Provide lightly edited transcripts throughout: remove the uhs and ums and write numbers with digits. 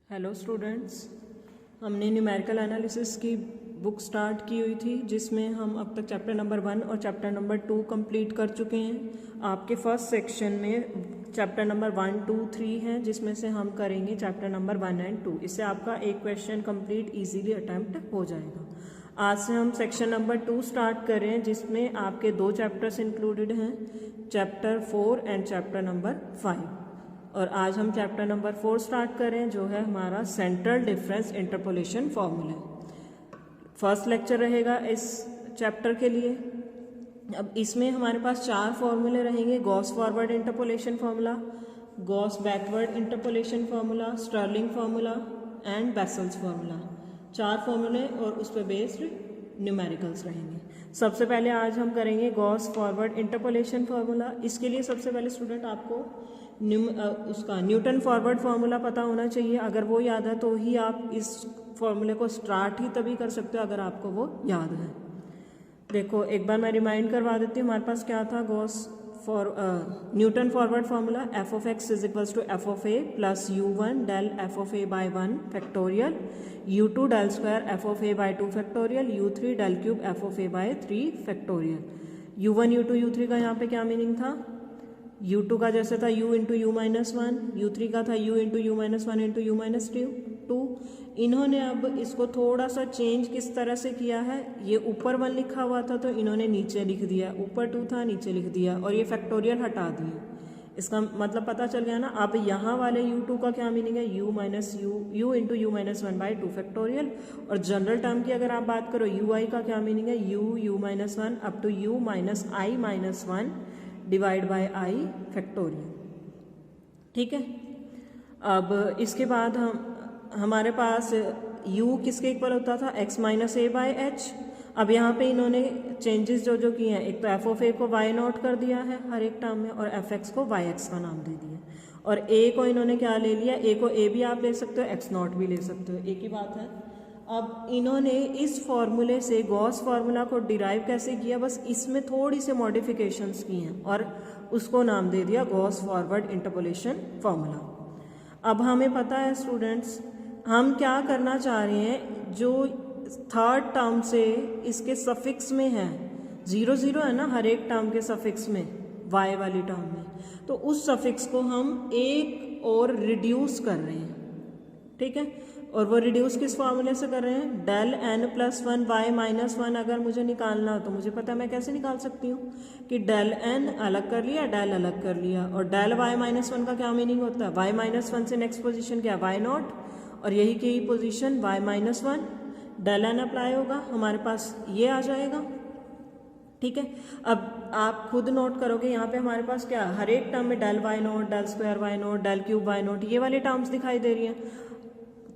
Hello students, हमने numerical analysis की book start की हुई थी जिसमें हम अब तक चैप्टर नंबर 1 और चैप्टर नंबर 2 कंप्लीट कर चुके हैं। आपके फर्स्ट सेक्शन में चैप्टर नंबर 1, 2, 3 हैं जिसमें से हम करेंगे चैप्टर नंबर 1 एंड 2। इससे आपका एक क्वेश्चन कंप्लीट इजीली अटेम्प्ट हो जाएगा। आज से हम सेक्शन नंबर 2 स्टार्ट कर रहे हैं जिसमें आपके 2 चैप्टर्स इंक्लूडेड हैं, चैप्टर 4 एंड चैप्टर नंबर 5। और आज हम चैप्टर नंबर 4 स्टार्ट कर रहे हैं जो है हमारा central difference interpolation formula. First lecture रहेगा इस चैप्टर के लिए। अब इसमें हमारे पास 4 फॉर्मूले रहेंगे: Gauss forward interpolation formula, Gauss backward interpolation formula, Stirling formula and Bessel's formula. 4 फॉर्मूले और उस पर बेस्ड न्यूमेरिकल्स रहेंगे। सबसे पहले आज हम करेंगे गॉस फॉरवर्ड इंटरपोलेशन फार्मूला। इसके लिए सबसे पहले स्टूडेंट आपको उसका न्यूटन फॉरवर्ड फार्मूला पता होना चाहिए। अगर वो याद है तो ही आप इस फॉर्मूले को स्टार्ट ही तभी कर सकते हो अगर आपको वो याद है। देखो एक बार मैं रिमाइंड करवा देती हूँ। हमारे पास क्या था Gauss Newton forward formula, F of X is equals to F of A plus u1 del F of A by 1 factorial, u2 del square F of A by 2 factorial, u3 del cube F of A by 3 factorial. u1 u2 u3 का यहाँ पे क्या meaning था? u2 का जैसे था u into you minus 1, u3 का था u into you minus 1 into you minus 2। इन्होंने अब इसको थोड़ा सा चेंज किस तरह से किया है, ये ऊपर 1 लिखा हुआ था तो इन्होंने नीचे लिख दिया, ऊपर 2 था नीचे लिख दिया और ये फैक्टोरियल हटा दिया। इसका मतलब पता चल गया ना। अब यहाँ वाले u2 का क्या मीनिंग है? u minus u into you minus 1 by 2 factorial. और जनरल टर्म की अगर आप बात करो ui का क्या मीनिंग है? u minus 1 up to u minus i minus 1 divide by i factorial. ठीक है। अब इसके बाद हमारे पास u किसके इक्वल होता था? x minus A by H. अब यहाँ पे इन्होंने चेंजेस जो किए हैं, एक तो एफ ऑफ ए को y नॉट कर दिया है हर एक टर्म में और एफ एक्स को वाई एक्स का नाम दे दिया। और a को इन्होंने क्या ले लिया? a को a भी आप ले सकते हो, x नॉट भी ले सकते हो, एक ही बात है। अब इन्होंने इस फॉर्मूले से गॉस फार्मूला को डिराइव कैसे किया, बस इसमें थोड़ी से मॉडिफिकेशंस की हैं और उसको नाम दे दिया गॉस फॉरवर्ड इंटरपोलेशन फार्मूला। अब हमें पता है स्टूडेंट्स हम क्या करना चाह रहे हैं, जो थर्ड टर्म से इसके सफिक्स में है 0 0 है ना हर एक टर्म के सफिक्स में, y वाली टर्म में, तो उस सफिक्स को हम एक और रिड्यूस कर रहे हैं। ठीक है। और वो रिड्यूस किस फॉर्मूले से कर रहे हैं? Del n plus 1 y minus 1 अगर मुझे निकालना हो तो मुझे पता है मैं कैसे निकाल सकती हूँ कि डेल n अलग कर लिया, डेल अलग कर लिया। और डेल y माइनस 1 का क्या मीनिंग होता है? y माइनस 1 से नेक्स्ट पोजीशन क्या? y नॉट, और यही की position y minus 1, del n apply होगा, हमारे पास ये आ जाएगा। ठीक है। अब आप खुद नोट करोगे यहाँ पे हमारे पास क्या, हर एक टर्म में del y nought, del square y nought, del cube y nought, ये वाली टर्म्स दिखाई दे रही हैं।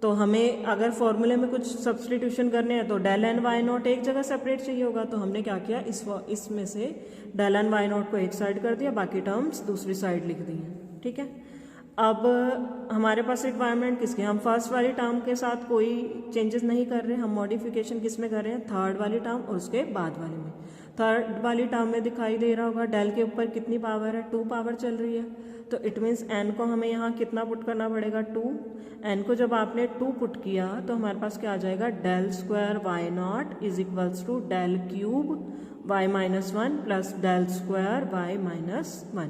तो हमें अगर फॉर्मूले में कुछ सब्सटीट्यूशन करने हैं तो डेल एन वाई नॉट एक जगह सेपरेट चाहिए होगा, तो हमने क्या किया, इसमें से डेल एन वाई नॉट को एक साइड कर दिया, बाकी टर्म्स दूसरी साइड लिख दी हैं। ठीक है। अब हमारे पास रिक्वायरमेंट किसकी, हम फर्स्ट वाली टर्म के साथ कोई चेंजेस नहीं कर रहे, हम मॉडिफिकेशन किस में कर रहे हैं? थर्ड वाली टर्म और उसके बाद वाले में। थर्ड वाली टर्म में दिखाई दे रहा होगा डेल के ऊपर कितनी पावर है? 2 पावर चल रही है, तो इट मीन्स n को हमें यहाँ कितना पुट करना पड़ेगा? 2। n को जब आपने 2 पुट किया तो हमारे पास क्या आ जाएगा? Del square Y nought is equals to del cube Y minus 1 plus del square Y minus 1।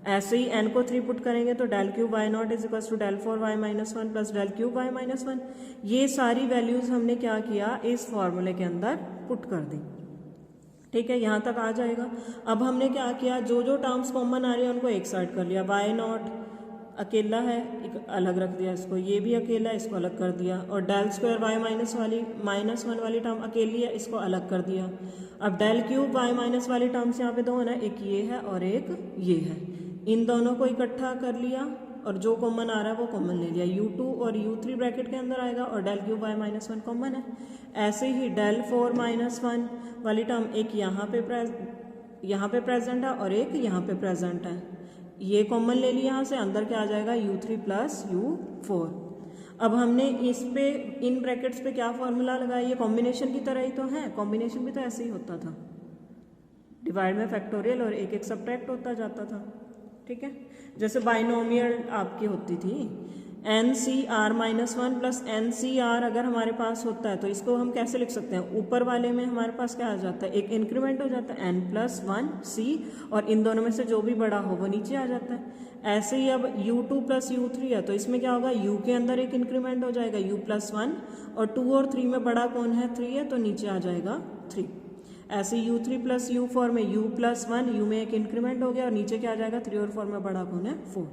ऐसे ही n को 3 पुट करेंगे तो del cube Y nought is equals to del 4 Y minus 1 plus del cube Y minus 1। ये सारी values हमने क्या किया, इस फॉर्मूले के अंदर पुट कर दी। ठीक है, यहाँ तक आ जाएगा। अब हमने क्या किया, जो जो टर्म्स कॉमन आ रही है उनको एक साइड कर लिया। वाई नॉट अकेला है, एक अलग रख दिया इसको, ये भी अकेला है, इसको अलग कर दिया। और डेल स्क्वायर वाई माइनस 1 वाली टर्म अकेली है, इसको अलग कर दिया। अब डेल क्यूब वाई माइनस वाली टर्म्स यहाँ पे 2 है ना, एक ये है और एक ये है, इन दोनों को इकट्ठा कर लिया और जो कॉमन आ रहा है वो कॉमन ले लिया। u2 और u3 ब्रैकेट के अंदर आएगा और del cube Y minus 1 common है। ऐसे ही डेल 4 माइनस 1 वाली टर्म एक यहाँ पे प्रेजेंट है और एक यहाँ पे प्रेजेंट है, ये कॉमन ले लिया यहाँ से, अंदर क्या आ जाएगा? u3 plus u4। अब हमने इस पे इन ब्रैकेट्स पे क्या फॉर्मूला लगाया? ये कॉम्बिनेशन की तरह ही तो है, कॉम्बिनेशन भी तो ऐसे ही होता था, डिवाइड में फैक्टोरियल और एक एक सब्ट्रैक्ट होता जाता था। ठीक है, जैसे बाइनोमियल आपकी होती थी, N C R minus one plus N C R अगर हमारे पास होता है तो इसको हम कैसे लिख सकते हैं, ऊपर वाले में हमारे पास क्या आ जाता है, एक इंक्रीमेंट हो जाता है एन प्लस वन सी, और इन दोनों में से जो भी बड़ा हो वो नीचे आ जाता है। ऐसे ही अब u2 प्लस u3 है तो इसमें क्या होगा, u के अंदर एक इंक्रीमेंट हो जाएगा u प्लस वन, और 2 और 3 में बड़ा कौन है, 3 है, तो नीचे आ जाएगा 3। ऐसे u3 प्लस u4 में u प्लस वन, u में एक इंक्रीमेंट हो गया और नीचे क्या आ जाएगा, 3 और 4 में बड़ा कौन है, 4।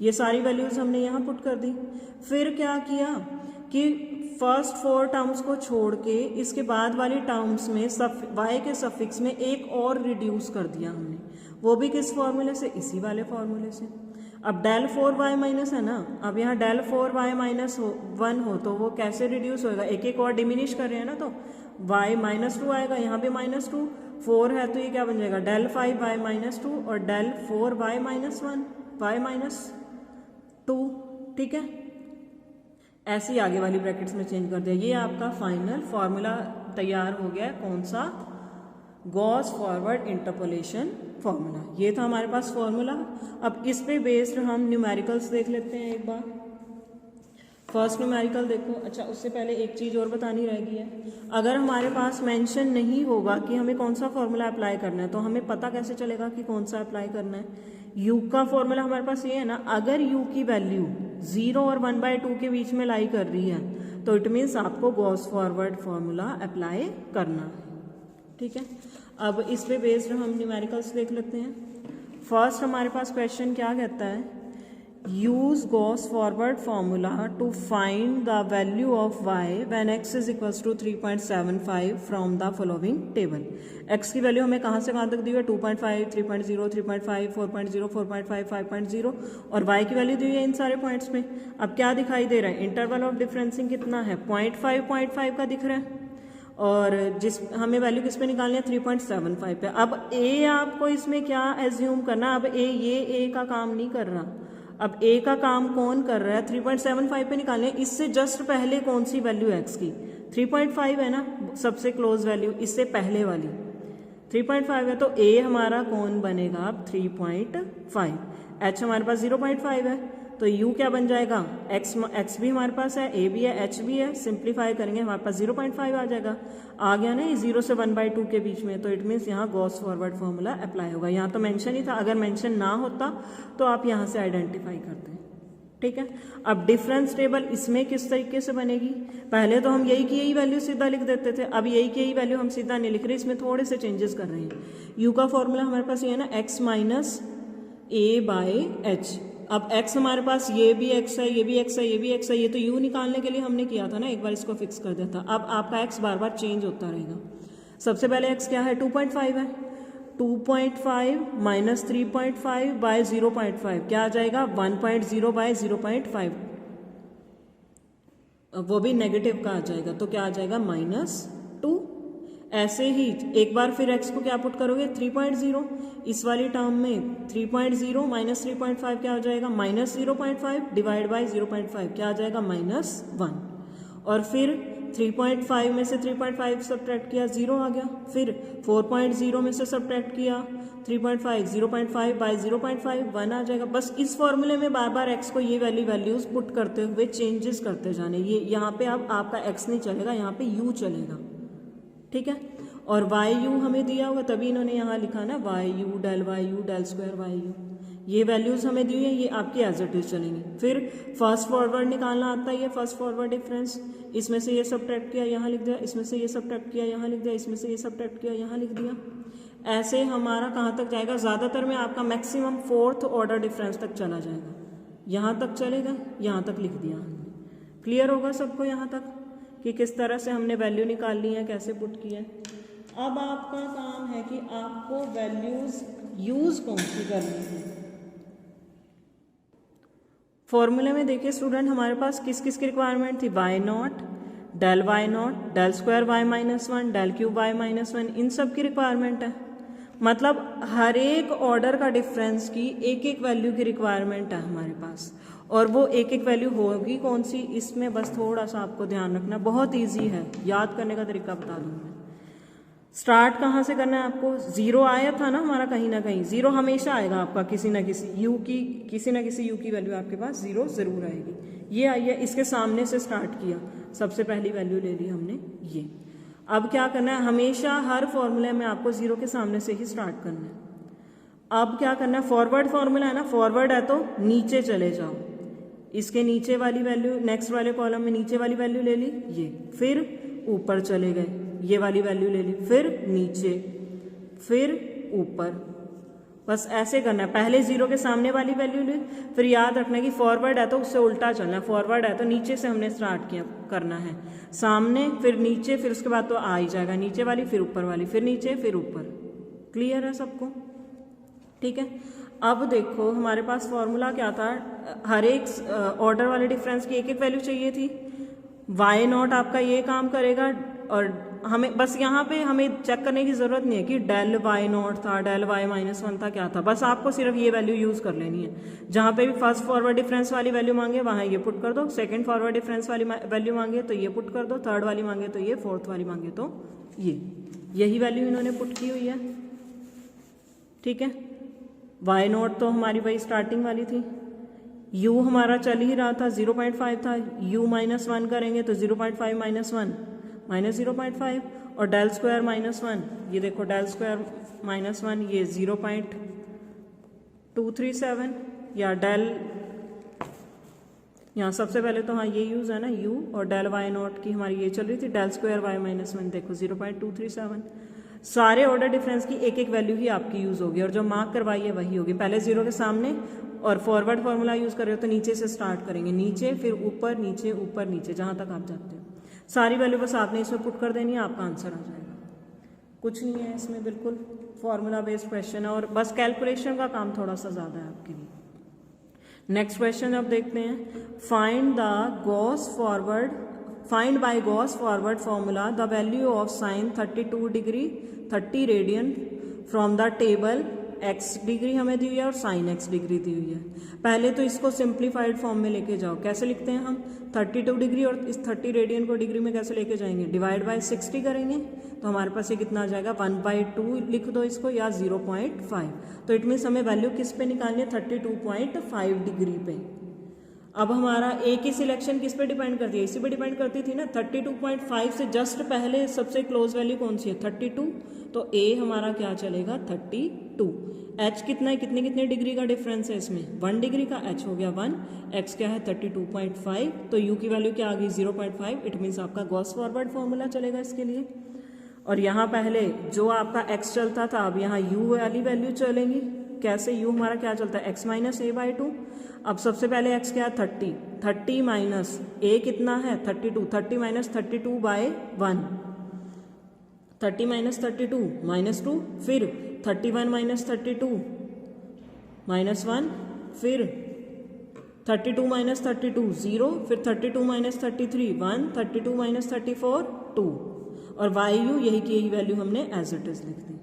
ये सारी वैल्यूज हमने यहाँ पुट कर दी। फिर क्या किया कि फर्स्ट 4 टर्म्स को छोड़ के इसके बाद वाली टर्म्स में y के सफिक्स में एक और रिड्यूस कर दिया हमने, वो भी किस फॉर्मूले से, इसी वाले फॉर्मूले से। अब डेल 4y माइनस है ना, अब यहाँ डेल 4y माइनस वन हो तो वो कैसे रिड्यूस होएगा, एक एक और डिमिनिश कर रहे हैं ना, तो y माइनस 2 आएगा, यहाँ पे माइनस 2, 4 है तो ये क्या बन जाएगा, डेल 5y माइनस 2 और del 4y minus 1 y minus 2। ठीक है, ऐसे ही आगे वाली ब्रैकेट्स में चेंज कर दिया। ये आपका फाइनल फॉर्मूला तैयार हो गया, कौन सा, गॉस फॉरवर्ड इंटरपोलेशन फॉर्मूला। ये था हमारे पास फॉर्मूला। अब इस पे बेस्ड हम न्यूमेरिकल्स देख लेते हैं एक बार। फर्स्ट न्यूमेरिकल देखो। अच्छा, उससे पहले एक चीज़ और बतानी रह गई है, अगर हमारे पास मेंशन नहीं होगा कि हमें कौन सा फॉर्मूला अप्लाई करना है तो हमें पता कैसे चलेगा कि कौन सा अप्लाई करना है। u का फॉर्मूला हमारे पास ये है ना, अगर u की वैल्यू 0 और 1/2 के बीच में लाई कर रही है तो इट मीन्स आपको गॉस फॉरवर्ड फॉर्मूला अप्लाई करना है। ठीक है, अब इस पे बेस्ड हम न्यूमेरिकल्स देख लेते हैं। फर्स्ट हमारे पास क्वेश्चन क्या कहता है, use Gauss forward formula to find the value of y when x is equals to 3.75 from the following table. x की वैल्यू हमें कहाँ से कहाँ तक दी हुई है, 2.5, 3.0, 3.5, 4.0, 4.5, 5.0, और y की वैल्यू दी हुई है इन सारे पॉइंट्स में। अब क्या दिखाई दे रहा है, इंटरवल ऑफ डिफरेंसिंग कितना है, 0.5 का दिख रहा है, और जिस हमें वैल्यू किस पे निकालनी है, 3.75 पे। अब a आपको इसमें क्या एज्यूम करना, अब ये a का काम नहीं कर रहा, अब a का काम कौन कर रहा है, 3.75 पे निकालने। इससे जस्ट पहले कौन सी वैल्यू है x की, 3.5 है ना, सबसे क्लोज वैल्यू, इससे पहले वाली 3.5 है, तो a हमारा कौन बनेगा अब 3.5, h हमारे पास 0.5 है, तो u क्या बन जाएगा, x भी हमारे पास है, a भी है, h भी है, सिंप्लीफाई करेंगे हमारे पास 0.5 आ जाएगा। आ गया ना, ये 0 से 1/2 के बीच में, तो इट मीन्स यहाँ गॉस फॉरवर्ड फॉर्मूला अप्लाई होगा। यहाँ तो मेंशन ही था, अगर मेंशन ना होता तो आप यहाँ से आइडेंटिफाई करते हैं। ठीक है, अब डिफरेंस टेबल इसमें किस तरीके से बनेगी, पहले तो हम यही की यही वैल्यू सीधा लिख देते थे, अब यही की यही वैल्यू हम सीधा नहीं लिख रहे, इसमें थोड़े से चेंजेस कर रहे हैं। u का फॉर्मूला हमारे पास ये है ना, x minus a by H. अब x हमारे पास ये भी x है, ये भी x है, ये भी x है, ये तो u निकालने के लिए हमने किया था ना, एक बार इसको फिक्स कर दिया था। अब आपका x बार बार चेंज होता रहेगा। सबसे पहले x क्या है, 2.5 है, 2.5 माइनस 3.5 बाय 0.5 क्या आ जाएगा, 1.0 बाय 0.5, वो भी नेगेटिव का आ जाएगा, तो क्या आ जाएगा -2। ऐसे ही एक बार फिर x को क्या पुट करोगे, 3.0, इस वाली टर्म में 3.0 माइनस 3.5 क्या हो जाएगा, -0.5 डिवाइड बाय 0.5 क्या आ जाएगा, -1, और फिर 3.5 में से 3.5 सब्ट्रैक्ट किया, 0 आ गया। फिर 4.0 में से सब्ट्रैक्ट किया 3.5, 0.5 बाय 0.5 1 आ जाएगा। बस इस फॉर्मूले में बार बार x को ये वैल्यूज पुट करते हुए चेंजेस करते जाने। ये यहाँ पे अब आपका x नहीं चलेगा, यहाँ पे u चलेगा। ठीक है, और वाई यू हमें दिया होगा, तभी इन्होंने यहाँ लिखा ना Y U del square Y U, ये वैल्यूज हमें दी है, ये आपकी एज इट इज चलेंगी। फिर फर्स्ट फॉरवर्ड निकालना आता है, ये फर्स्ट फॉरवर्ड डिफरेंस, इसमें से ये सब्ट्रैक्ट किया यहाँ लिख दिया, इसमें से ये सब्ट्रैक्ट किया यहाँ लिख दिया, इसमें से ये सब्ट्रैक्ट किया यहाँ लिख दिया। ऐसे हमारा कहाँ तक जाएगा, ज़्यादातर में आपका मैक्सिमम 4th ऑर्डर डिफरेंस तक चला जाएगा, यहाँ तक चलेगा, यहाँ तक लिख दिया। क्लियर होगा सबको यहाँ तक कि किस तरह से हमने वैल्यू निकाल ली है, कैसे पुट किया है। अब आपका काम है कि आपको वैल्यूज यूज कौन सी करनी है। फॉर्मूले में देखिए स्टूडेंट, हमारे पास किस किस की रिक्वायरमेंट थी, y0, del y0, del square y -1, del cube y -1, इन सब की रिक्वायरमेंट है। मतलब हर एक ऑर्डर का डिफरेंस की एक एक वैल्यू की रिक्वायरमेंट है हमारे पास, और वो एक एक वैल्यू होगी कौन सी, इसमें बस थोड़ा सा आपको ध्यान रखना, बहुत ईजी है, याद करने का तरीका बता दूँ मैं। स्टार्ट कहाँ से करना है आपको, 0 आया था ना हमारा, कहीं ना कहीं 0 हमेशा आएगा आपका, किसी ना किसी u की वैल्यू आपके पास 0 जरूर आएगी। ये आई है, इसके सामने से स्टार्ट किया, सबसे पहली वैल्यू ले ली हमने ये। अब क्या करना है, हमेशा हर फॉर्मूले में आपको 0 के सामने से ही स्टार्ट करना है। अब क्या करना है, फॉरवर्ड फॉर्मूला है ना, फॉरवर्ड है तो नीचे चले जाओ, इसके नीचे वाली वैल्यू, नेक्स्ट वाले कॉलम में नीचे वाली वैल्यू ले ली ये, फिर ऊपर चले गए, ये वाली वैल्यू ले ली, फिर नीचे, फिर ऊपर, बस ऐसे करना है। पहले 0 के सामने वाली वैल्यू ली, फिर याद रखना कि फॉरवर्ड है तो उससे उल्टा चलना है, फॉरवर्ड है तो नीचे से हमने स्टार्ट किया करना है, सामने फिर नीचे, फिर उसके बाद तो आ ही जाएगा नीचे वाली, फिर ऊपर वाली, फिर नीचे, फिर ऊपर। क्लियर है सबको? ठीक है। अब देखो हमारे पास फॉर्मूला क्या था, हर एक ऑर्डर वाले डिफरेंस की एक एक वैल्यू चाहिए थी। वाई नॉट आपका ये काम करेगा, और हमें बस यहाँ पे हमें चेक करने की जरूरत नहीं है कि डेल वाई नॉट था, डेल वाई -1 था, क्या था, बस आपको सिर्फ ये वैल्यू यूज कर लेनी है। जहाँ पे भी फर्स्ट फॉरवर्ड डिफरेंस वाली वैल्यू मांगे वहाँ ये पुट कर दो, सेकंड फॉरवर्ड डिफरेंस वाली वैल्यू मांगे तो ये पुट कर दो, थर्ड वाली मांगे तो ये, फोर्थ वाली मांगे तो ये, यही वैल्यू इन्होंने पुट की हुई है। ठीक है। वाई नॉट तो हमारी वही स्टार्टिंग वाली थी, u हमारा चल ही रहा था, 0.5 था, u -1 करेंगे तो 0.5 -1 -0.5, और डेल स्क्वायर -1, ये देखो डेल स्क्वायर -1 ये 0.237, या डेल, यहाँ सबसे पहले तो हाँ ये यूज है ना u, और डेल वाई नॉट की हमारी ये चल रही थी डेल स्क्वायर y -1, देखो 0.237। सारे ऑर्डर डिफरेंस की एक एक वैल्यू ही आपकी यूज होगी, और जो मार्क करवाई है वही होगी। पहले 0 के सामने, और फॉरवर्ड फॉर्मूला यूज कर रहे हो तो नीचे से स्टार्ट करेंगे, नीचे फिर ऊपर, नीचे ऊपर नीचे, जहां तक आप जाते हो सारी वैल्यू बस आपने इसमें पुट कर देनी है, आपका आंसर आ जाएगा। कुछ नहीं है इसमें, बिल्कुल फॉर्मूला बेस्ड क्वेश्चन है, और बस कैलकुलेशन का काम थोड़ा सा ज्यादा है आपके लिए। नेक्स्ट क्वेश्चन अब देखते हैं, find by Gauss forward formula the value of sine 32 degree 30 radian from the table x degree हमें दी हुई है और साइन x डिग्री दी हुई है। पहले तो इसको सिंप्लीफाइड फॉर्म में लेके जाओ। कैसे लिखते हैं हम, 32 डिग्री और इस 30 रेडियन को डिग्री में कैसे लेके जाएंगे, डिवाइड बाय 60 करेंगे तो हमारे पास ये कितना आ जाएगा, 1/2 लिख दो इसको, या 0.5। तो इट मीन्स हमें वैल्यू किस पे निकालनी है, 32.5 डिग्री पे। अब हमारा ए की सिलेक्शन किस पे डिपेंड करती है, इसी पे डिपेंड करती थी ना। 32.5 से जस्ट पहले सबसे क्लोज वैल्यू कौन सी है, 32, तो ए हमारा क्या चलेगा, 32। एच कितना है, कितने कितने डिग्री का डिफरेंस है इसमें, 1 डिग्री का, एच हो गया 1, एक्स क्या है 32.5, तो यू की वैल्यू क्या आ गई 0.5। इट मीन्स आपका गॉस फॉरवर्ड फॉर्मूला चलेगा इसके लिए। और यहाँ पहले जो आपका एक्स चलता था, अब यहाँ यू वाली वैल्यू चलेंगी। कैसे, यू हमारा क्या चलता है, x - a/2। अब सबसे पहले x क्या है, 30 माइनस a कितना है 32, 30 - 32/1, 30 - 32 -2, फिर 31 - 32 -1, फिर 32 - 32 0, फिर 32 - 33 1, 32 - 34 2, और YU यही की यही वैल्यू हमने एज इट इज लिख दी।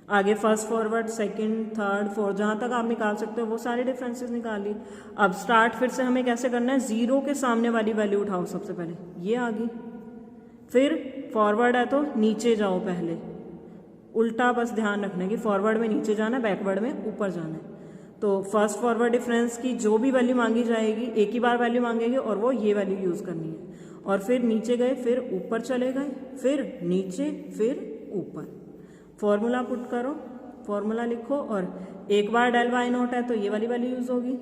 आगे first forward, second, third, fourth, जहां तक आप निकाल सकते हो वो सारे डिफरेंसेस निकाल ली। अब स्टार्ट फिर से हमें कैसे करना है, 0 के सामने वाली वैल्यू उठाओ सबसे पहले, ये आ गई। फिर फॉरवर्ड है तो नीचे जाओ, पहले उल्टा बस ध्यान रखना है कि फॉरवर्ड में नीचे जाना है, बैकवर्ड में ऊपर जाना है। तो फर्स्ट फॉरवर्ड डिफरेंस की जो भी वैल्यू मांगी जाएगी, एक ही बार वैल्यू मांगेंगे और वो ये वैल्यू यूज करनी है। और फिर नीचे गए, फिर ऊपर चले गए, फिर नीचे, फिर ऊपर। फॉर्मूला पुट करो, फॉर्मूला लिखो, और एक बार डेल वाई नॉट है तो ये वाली वैल्यू यूज होगी,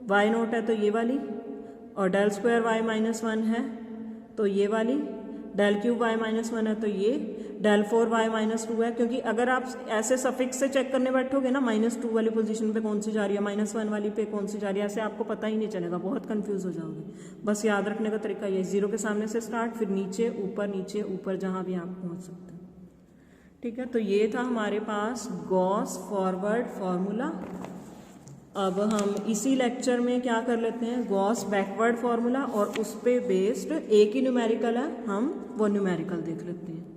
वाई नॉट है तो ये वाली, और डेल स्क्वायर y -1 है तो ये वाली, डेल क्यूब y -1 है तो ये, डेल 4y -2 है। क्योंकि अगर आप ऐसे सफिक्स से चेक करने बैठोगे ना, -2 वाली पोजीशन पे कौन सी जा रही है, -1 वाली पे कौन सी जा रही है, ऐसे आपको पता ही नहीं चलेगा, बहुत कंफ्यूज हो जाओगे। बस याद रखने का तरीका ये, 0 के सामने से स्टार्ट, फिर नीचे ऊपर जहां भी आप पहुंच सकते हैं। ठीक है, तो ये था हमारे पास गॉस फॉरवर्ड फॉर्मूला। अब हम इसी लेक्चर में क्या कर लेते हैं, गॉस बैकवर्ड फॉर्मूला, और उस पे बेस्ड एक ही न्यूमेरिकल है, हम वो न्यूमेरिकल देख लेते हैं।